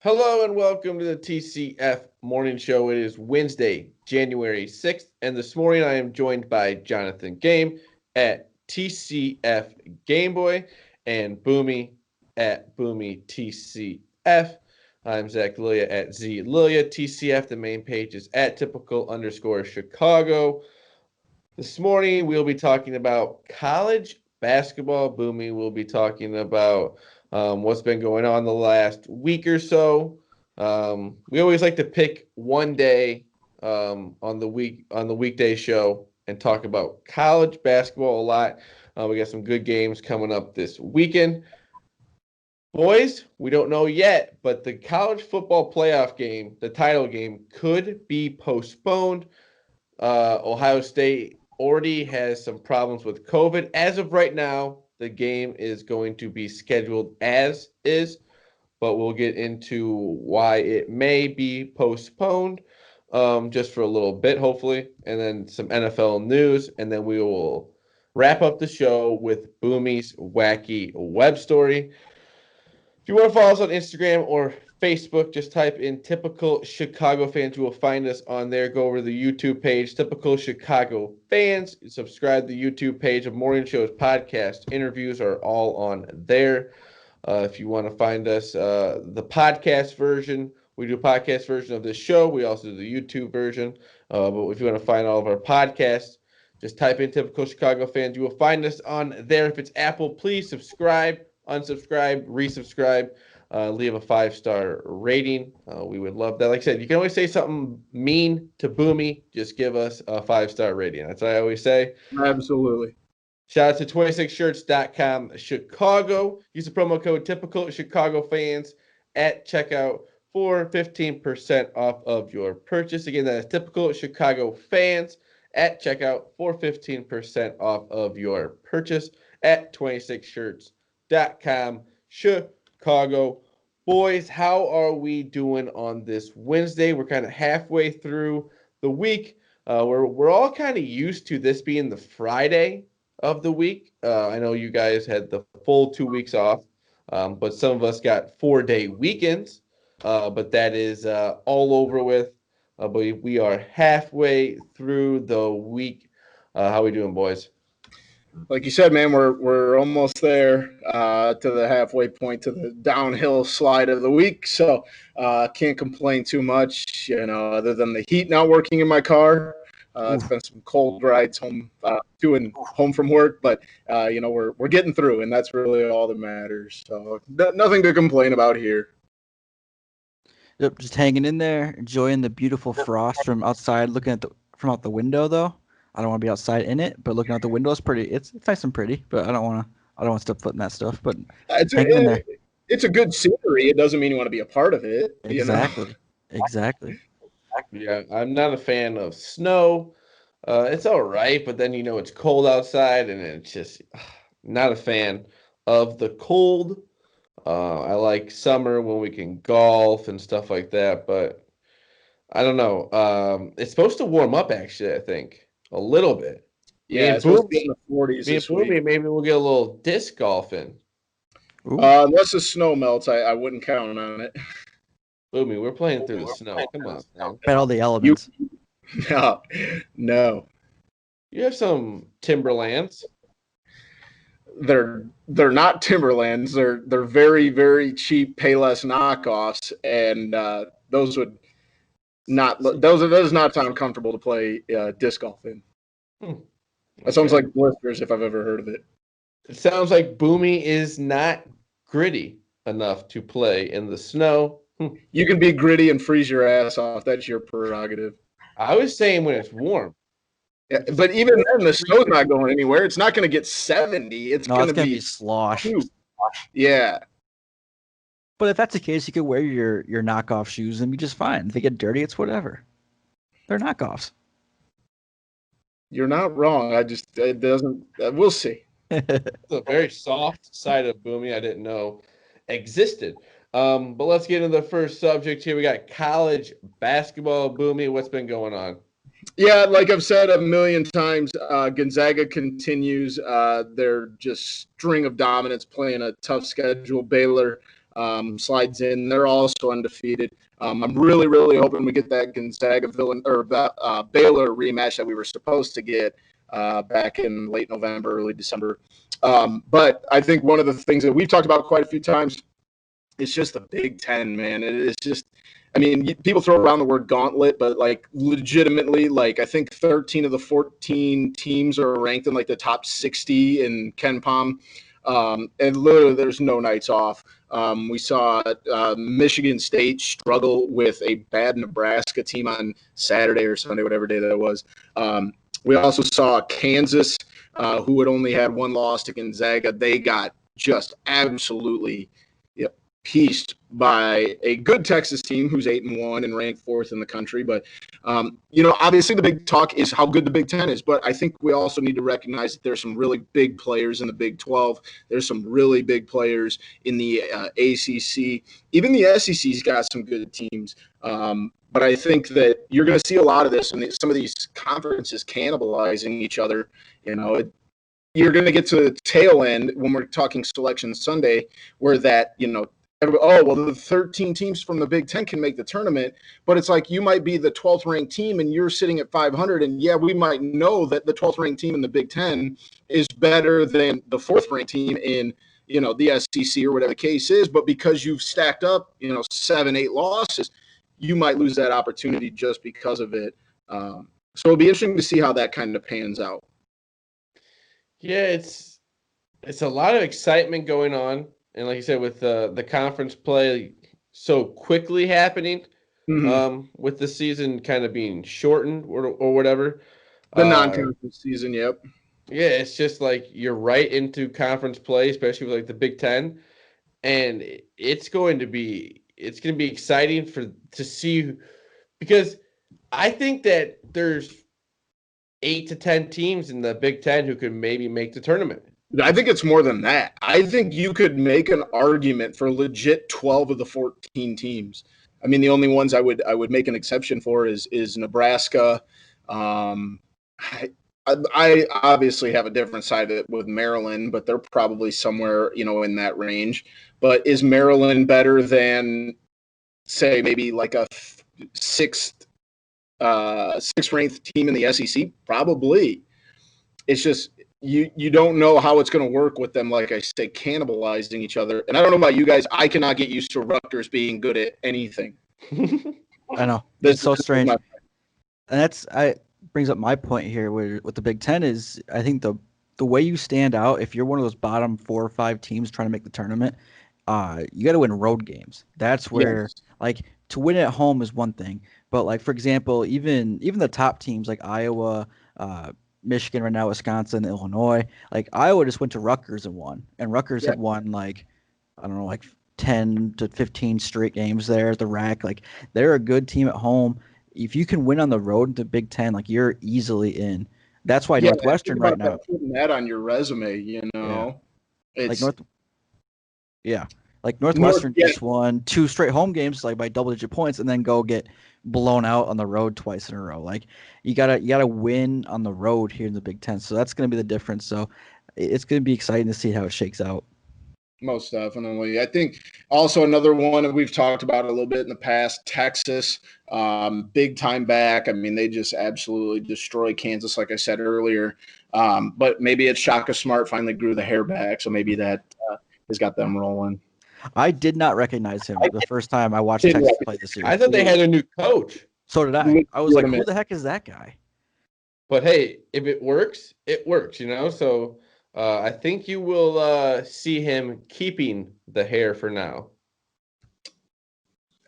Hello and welcome to the TCF Morning Show. It is Wednesday, January 6th, and this morning I am joined by Jonathan Game at TCF Gameboy and Boomy at Boomy TCF. I'm Zach Lilia at Z Lilia. TCF, the main page is at typical_Chicago. This morning we'll be talking about college basketball. Boomy will be talking about what's been going on the last week or so. We always like to pick one day on the weekday show and talk about college basketball a lot. We got some good games coming up this weekend. Boys, we don't know yet, but the college football playoff game, the title game, could be postponed. Ohio State already has some problems with COVID. As of right now, the game is going to be scheduled as is, but we'll get into why it may be postponed just for a little bit, hopefully, and then some NFL news, and then we will wrap up the show with Boomys Wacky Web Story. If you want to follow us on Instagram or Facebook, just type in Typical Chicago Fans. You will find us on there. Go over to the YouTube page, Typical Chicago Fans. Subscribe to the YouTube page of Morning Show's podcast. Interviews are all on there. If you want to find us, the podcast version, we do a podcast version of this show. We also do the YouTube version. But if you want to find all of our podcasts, just type in Typical Chicago Fans. You will find us on there. If it's Apple, please subscribe, unsubscribe, resubscribe. Leave a 5-star rating. We would love that. Like I said, you can always say something mean to Boomy. Just give us a 5-star rating. That's what I always say. Absolutely. Shout out to 26shirts.com Chicago. Use the promo code Typical Chicago Fans at checkout for 15% off of your purchase. Again, that is Typical Chicago Fans at checkout for 15% off of your purchase at 26shirts.com Chicago. Boys, how are we doing on this Wednesday? We're kind of halfway through the week. We're all kind of used to this being the Friday of the week. I know you guys had the full 2 weeks off, but some of us got 4-day weekends. But that is all over with. But we are halfway through the week. How we doing, boys? Like you said, man, we're almost there to the halfway point to the downhill slide of the week. So can't complain too much, other than the heat not working in my car. It's been some cold rides home to and home from work, but we're getting through, and that's really all that matters. So nothing to complain about here. Yep, just hanging in there, enjoying the beautiful frost from outside. Looking at from out the window, though. I don't want to be outside in it, but looking out the window is pretty. It's nice and pretty, but I don't want to step foot in that stuff. But hanging in there. It's a good scenery. It doesn't mean you want to be a part of it. Exactly. Exactly. Yeah, I'm not a fan of snow. It's all right, but then it's cold outside, and it's just not a fan of the cold. I like summer when we can golf and stuff like that, but I don't know. It's supposed to warm up, actually, I think. A little bit. Yeah, it's supposed to be in the 40s this week. Maybe we'll get a little disc golf in. Unless the snow melts, I wouldn't count on it. Boomy, we're playing through the snow. Come on, man. Bet all the elements. No. You have some Timberlands. They're not Timberlands. They're very, very cheap Payless knockoffs, and those would not does not sound comfortable to play disc golf in. That sounds like blisters if I've ever heard of it. It sounds like Boomy is not gritty enough to play in the snow. You can be gritty and freeze your ass off. That's your prerogative. I was saying when it's warm. Yeah, but even then, the snow's not going anywhere. It's not going to get 70. It's going to be slosh. Yeah. But if that's the case, you could wear your knockoff shoes and be just fine. If they get dirty, it's whatever. They're knockoffs. You're not wrong. It doesn't. We'll see. It's a very soft side of Boomy I didn't know existed. But let's get into the first subject here. We got college basketball. Boomy, what's been going on? Yeah, like I've said a million times, Gonzaga continues their just string of dominance, playing a tough schedule. Baylor slides in. They're also undefeated. I'm really, really hoping we get that Gonzaga Baylor rematch that we were supposed to get back in late November, early December. But I think one of the things that we've talked about quite a few times is just the Big Ten, man. It's just, I mean, people throw around the word gauntlet, but like legitimately, like I think 13 of the 14 teams are ranked in like the top 60 in KenPom. And literally, there's no nights off. We saw Michigan State struggle with a bad Nebraska team on Saturday or Sunday, whatever day that was. We also saw Kansas, who had only had one loss to Gonzaga. They got just absolutely pieced by a good Texas team who's 8-1 and ranked 4th in the country. But, obviously the big talk is how good the Big Ten is. But I think we also need to recognize that there's some really big players in the Big 12. There's some really big players in the ACC. Even the SEC's got some good teams. But I think that you're going to see a lot of this, and some of these conferences cannibalizing each other. You're going to get to the tail end when we're talking Selection Sunday, where that, the 13 teams from the Big Ten can make the tournament, but it's like you might be the 12th ranked team and you're sitting at 500, and we might know that the 12th ranked team in the Big Ten is better than the 4th ranked team in the SEC or whatever the case is, but because you've stacked up 7-8 losses, you might lose that opportunity just because of it. So it'll be interesting to see how that kind of pans out. Yeah, it's a lot of excitement going on. And like you said, with the conference play so quickly happening, with the season kind of being shortened or whatever. The non-conference season, yep. Yeah, it's just like you're right into conference play, especially with like the Big Ten. And it's going to be exciting to see, because I think that there's 8 to 10 teams in the Big Ten who could maybe make the tournament. I think it's more than that. I think you could make an argument for legit 12 of the 14 teams. I mean, the only ones I would make an exception for is Nebraska. I obviously have a different side of it with Maryland, but they're probably somewhere, in that range. But is Maryland better than, say, maybe like a sixth ranked team in the SEC? Probably. It's just you don't know how it's going to work with them, like I say, cannibalizing each other. And I don't know about you guys. I cannot get used to Rutgers being good at anything. I know. It's so strange. And that's brings up my point here with the Big Ten is I think the way you stand out, if you're one of those bottom 4 or 5 teams trying to make the tournament, you got to win road games. That's where like to win at home is one thing, but like for example, even the top teams like Iowa, Michigan right now, Wisconsin, Illinois, like Iowa just went to Rutgers and won, and Rutgers had won like I don't know, like 10 to 15 straight games there at the rack. Like they're a good team at home. If you can win on the road to Big Ten, like you're easily in. That's why Northwestern right now. Putting that on your resume, it's like Northwestern just won 2 straight home games like by double-digit points, and then go get blown out on the road twice in a row. Like you gotta win on the road here in the Big Ten. So that's gonna be the difference. So it's gonna be exciting to see how it shakes out. Most definitely. I think also another one that we've talked about a little bit in the past, Texas, big time back. I mean, they just absolutely destroyed Kansas, like I said earlier. But maybe it's Shaka Smart finally grew the hair back, so maybe that has got them rolling. I did not recognize him the first time I watched Texas play this year. I thought they had a new coach. So did I. I was like, who the heck is that guy? But hey, if it works, it works, So I think you will see him keeping the hair for now.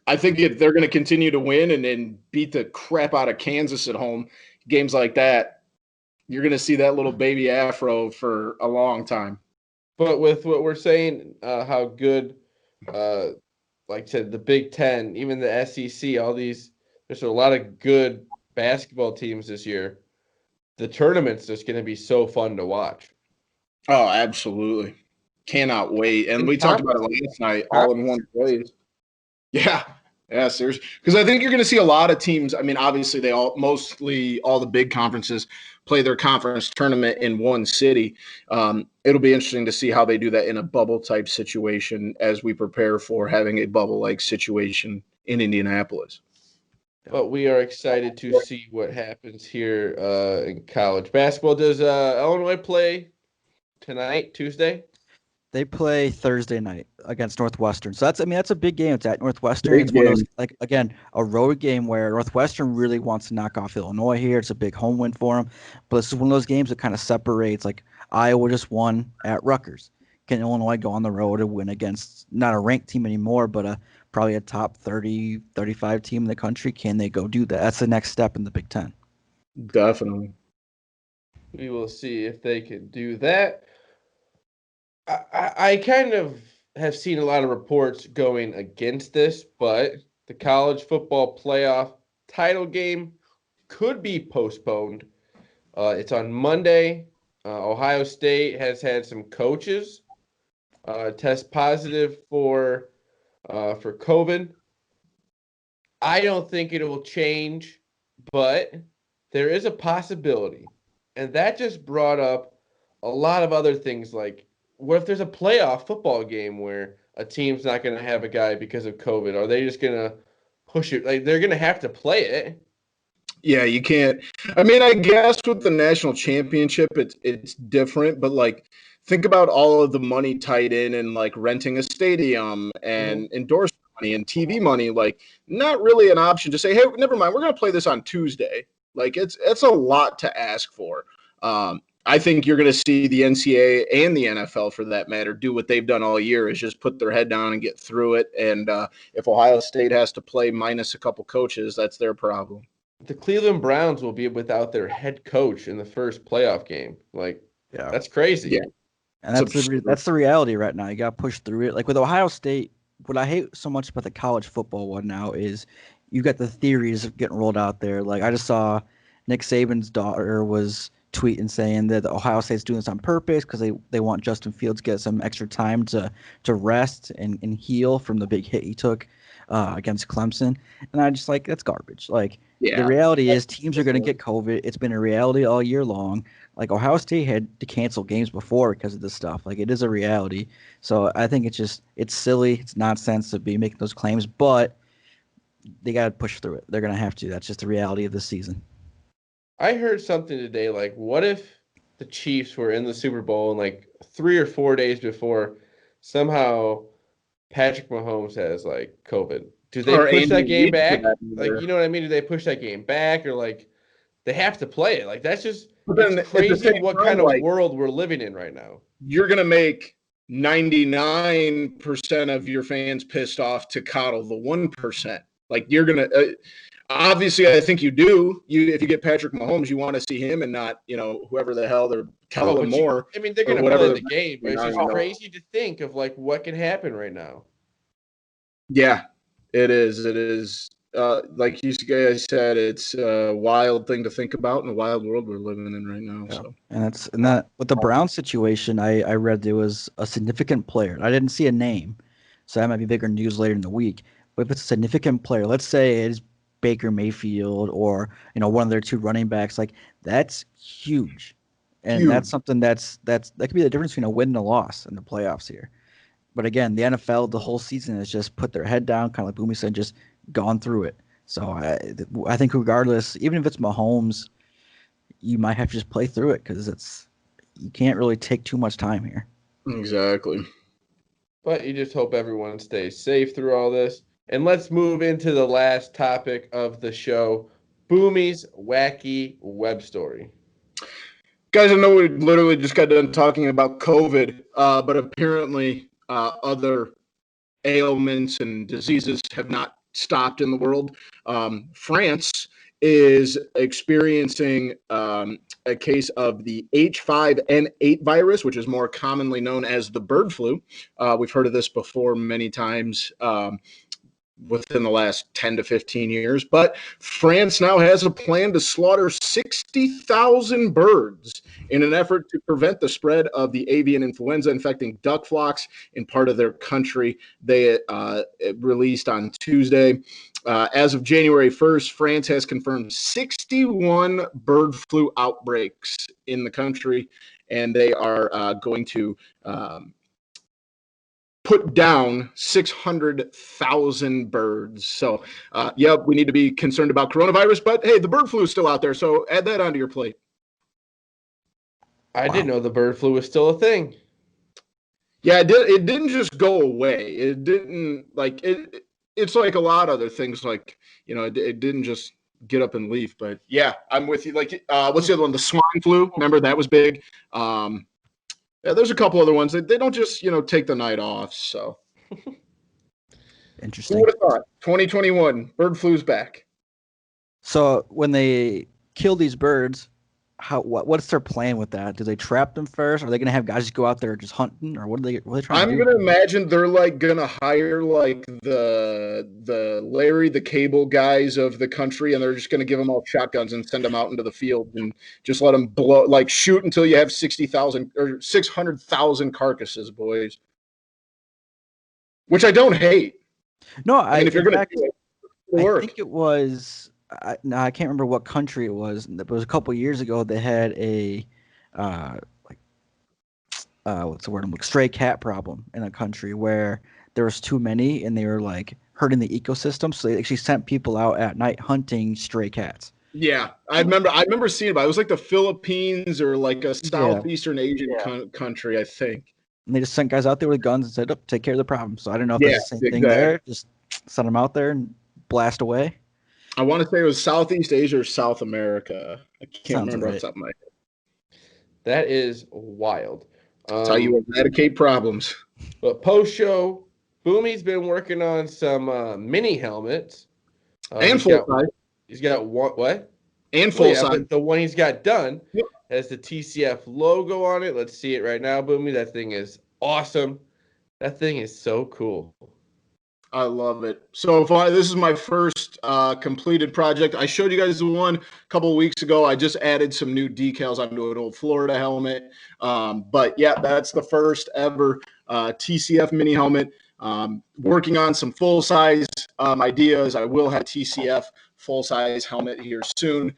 I think if they're going to continue to win and then beat the crap out of Kansas at home, games like that, you're going to see that little baby afro for a long time. But with what we're saying, how good, like I said, the Big Ten, even the SEC, all these, there's a lot of good basketball teams this year. The tournament's just going to be so fun to watch. Oh, absolutely. Cannot wait. And we talked about it last night, all in one place. Yeah. Yeah, seriously. Because I think you're going to see a lot of teams. I mean, obviously, mostly all the big conferences play their conference tournament in one city. It'll be interesting to see how they do that in a bubble type situation as we prepare for having a bubble like situation in Indianapolis. But we are excited to see what happens here in college basketball. Does Illinois play tonight, Tuesday? They play Thursday night against Northwestern. So that's a big game. It's at Northwestern. Big It's one of those, game. like, again, a road game where Northwestern really wants to knock off Illinois here. It's a big home win for them. But this is one of those games that kind of separates, like, Iowa just won at Rutgers. Can Illinois go on the road and win against not a ranked team anymore, but probably a top 30, 35 team in the country? Can they go do that? That's the next step in the Big Ten. Definitely. We will see if they can do that. I kind of have seen a lot of reports going against this, but the college football playoff title game could be postponed. It's on Monday. Ohio State has had some coaches test positive for COVID. I don't think it will change, but there is a possibility. And that just brought up a lot of other things like, what if there's a playoff football game where a team's not going to have a guy because of COVID? Are they just going to push it? Like, they're going to have to play it. Yeah, you can't. I mean, I guess with the national championship, it's different, but like think about all of the money tied in like renting a stadium and endorsement money and TV money. Like, not really an option to say, hey, never mind, we're going to play this on Tuesday. Like, it's a lot to ask for. I think you're going to see the NCAA and the NFL, for that matter, do what they've done all year, is just put their head down and get through it. And if Ohio State has to play minus a couple coaches, that's their problem. The Cleveland Browns will be without their head coach in the first playoff game. Like, Yeah, that's crazy. Yeah. And that's the reality right now. You got to push through it. Like with Ohio State, what I hate so much about the college football one now is you got the theories getting rolled out there. Like I just saw Nick Saban's daughter was tweeting saying that Ohio State's doing this on purpose because they want Justin Fields to get some extra time to rest and heal from the big hit he took against Clemson. And I just like, that's garbage. Like the reality is teams are going to get COVID. It's been a reality all year long. Like Ohio State had to cancel games before because of this stuff. Like it is a reality. So I think it's silly. It's nonsense to be making those claims, but they got to push through it. They're going to have to. That's just the reality of this season. I heard something today, like, what if the Chiefs were in the Super Bowl and, like, 3 or 4 days before, somehow Patrick Mahomes has, like, COVID? Do they push that game back? Like, you know what I mean? Do they push that game back? Or, like, they have to play it? Like, that's just it's crazy what kind of world we're living in right now. You're going to make 99% of your fans pissed off to coddle the 1%. Like, you're going to obviously, I think you do. If you get Patrick Mahomes, you want to see him and not, whoever the hell they're Kellen Moore. I mean, they're going to play the game, but it's just crazy to think of, like, what can happen right now. Yeah, it is. It is. Like you guys said, it's a wild thing to think about in the wild world we're living in right now. Yeah. So, and that with the Brown situation, I read there was a significant player. I didn't see a name, so that might be bigger news later in the week. But if it's a significant player, let's say it's Baker Mayfield or one of their two running backs, like that's huge, and that's something that could be the difference between a win and a loss in the playoffs here. But again, the NFL the whole season has just put their head down, kind of like Boomys said, just gone through it. So I think regardless, even if it's Mahomes, you might have to just play through it because you can't really take too much time here. Exactly. But you just hope everyone stays safe through all this. And let's move into the last topic of the show, Boomys Wacky Web Story. Guys, I know we literally just got done talking about COVID, but apparently other ailments and diseases have not stopped in the world. France is experiencing a case of the H5N8 virus, which is more commonly known as the bird flu. We've heard of this before many times. within the last 10 to 15 years. But France now has a plan to slaughter 60,000 birds in an effort to prevent the spread of the avian influenza infecting duck flocks in part of their country. They released on Tuesday. As of January 1st, France has confirmed 61 bird flu outbreaks in the country, and they are going to put down 600,000 birds. So, we need to be concerned about coronavirus, but hey, the bird flu is still out there. So add that onto your plate. I didn't know the bird flu was still a thing. Yeah, it didn't just go away. It didn't it's like a lot of other things. Like, it didn't just get up and leave. But yeah, I'm with you. Like, what's the other one? The swine flu. Remember, that was big. Yeah, there's a couple other ones. They don't just, take the night off. So Interesting. Who would have thought? 2021, bird flu's back. So when they kill these birds, what's their plan with that? Do they trap them first? Are they going to have guys just go out there just hunting, or what are they trying to do? I'm going to imagine they're like going to hire like the Larry the Cable guys of the country, and they're just going to give them all shotguns and send them out into the field and just let them shoot until you have 60,000 or 600,000 carcasses, boys. Which I don't hate. No, I mean, if you're going to do it, I think it was. I can't remember what country it was. It was a couple of years ago. They had a what's the word? Like stray cat problem in a country where there was too many and they were like hurting the ecosystem. So they actually sent people out at night hunting stray cats. Yeah, I remember seeing it. But it was like the Philippines or like a Southeastern Asian country, I think. And they just sent guys out there with guns and said, "Oh, take care of the problem." So I don't know if that's the same thing there. Just send them out there and blast away. I want to say it was Southeast Asia or South America. I can't remember off the top of my head. That is wild. That's how you eradicate problems. But post-show, Boomy's been working on some mini helmets. And full size. He's got what? And full size. But the one he's got done has the TCF logo on it. Let's see it right now, Boomy. That thing is awesome. That thing is so cool. I love it. So this is my first completed project. I showed you guys the one a couple of weeks ago. I just added some new decals onto an old Florida helmet. But yeah, that's the first ever TCF mini helmet. Working on some full-size ideas. I will have TCF full-size helmet here soon.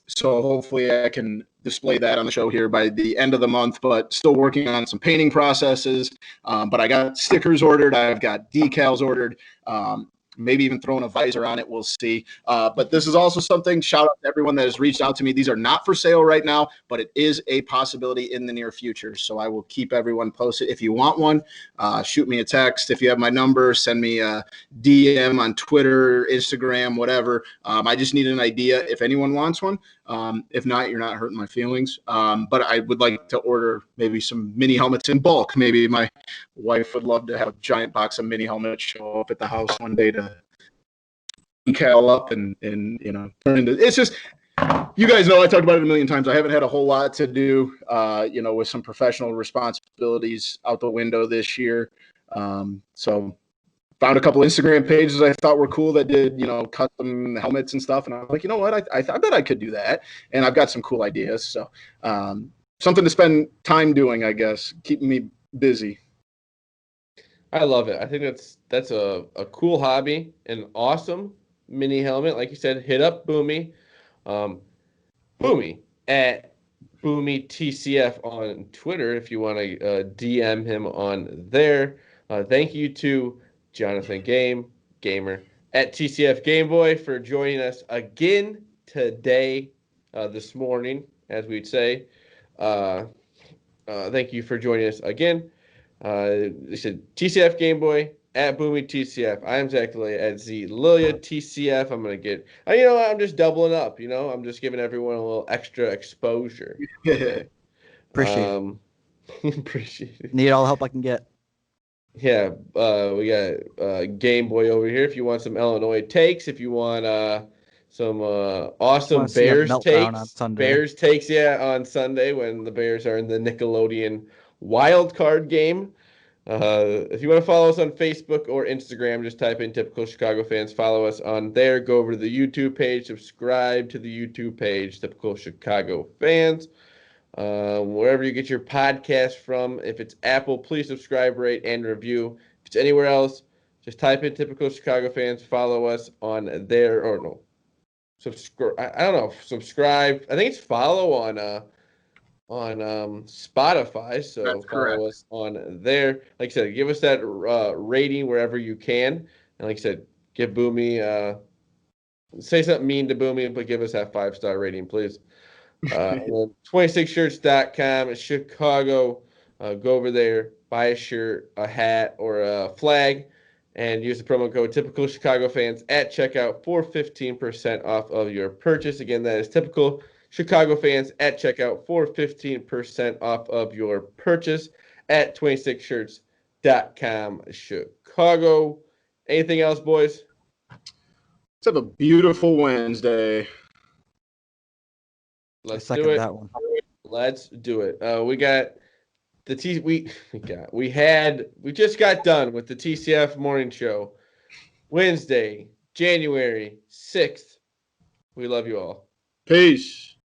So hopefully I can display that on the show here by the end of the month, but still working on some painting processes. But I got stickers ordered. I've got decals ordered. Maybe even throwing a visor on it. We'll see. But this is also something, shout out to everyone that has reached out to me. These are not for sale right now, but it is a possibility in the near future. So I will keep everyone posted. If you want one, shoot me a text. If you have my number, send me a DM on Twitter, Instagram, whatever. I just need an idea if anyone wants one. If not, you're not hurting my feelings. But I would like to order maybe some mini helmets in bulk. Maybe my wife would love to have a giant box of mini helmets show up at the house one day to decal up and turn into. It's just, you guys know I talked about it a million times. I haven't had a whole lot to do, with some professional responsibilities out the window this year. So found a couple Instagram pages I thought were cool that did, custom helmets and stuff. And I was like, you know what? I bet I could do that. And I've got some cool ideas. So something to spend time doing, I guess, keeping me busy. I love it. I think that's a cool hobby, an awesome mini helmet. Like you said, hit up Boomy. Boomy at Boomy TCF on Twitter if you want to DM him on there. Thank you to Jonathan Gamer at TCF Gameboy for joining us again today, this morning, as we'd say. Thank you for joining us again. They said TCF Gameboy at Boomy TCF. I am Zach Lilia at Z Lilia TCF. I'm gonna get. I'm just doubling up. I'm just giving everyone a little extra exposure. Appreciate it. Need all the help I can get. Yeah, we got Game Boy over here. If you want some Illinois takes, if you want some awesome Bears takes, on Sunday when the Bears are in the Nickelodeon wild card game. If you want to follow us on Facebook or Instagram, just type in Typical Chicago Fans. Follow us on there. Go over to the YouTube page. Subscribe to the YouTube page, Typical Chicago Fans. Wherever you get your podcast from. If it's Apple, please subscribe, rate, and review. If it's anywhere else, just type in Typical Chicago Fans. Follow us on there. Or no. Subscribe. I don't know. Subscribe. I think it's follow on Spotify, so That's follow correct. us on there. Like I said, give us that rating wherever you can, and like I said, give Boomy say something mean to Boomy, but give us that 5-star rating, please. 26shirts.com, Chicago. Go over there, buy a shirt, a hat, or a flag, and use the promo code Typical Chicago Fans at checkout for 15% off of your purchase. Again, that is Typical Chicago Fans at checkout for 15% off of your purchase at 26shirts.com, Chicago. Anything else, boys? Let's have a beautiful Wednesday. I Let's do second it. that one. Let's do it. We got the we just got done with the TCF morning show. Wednesday, January 6th. We love you all. Peace.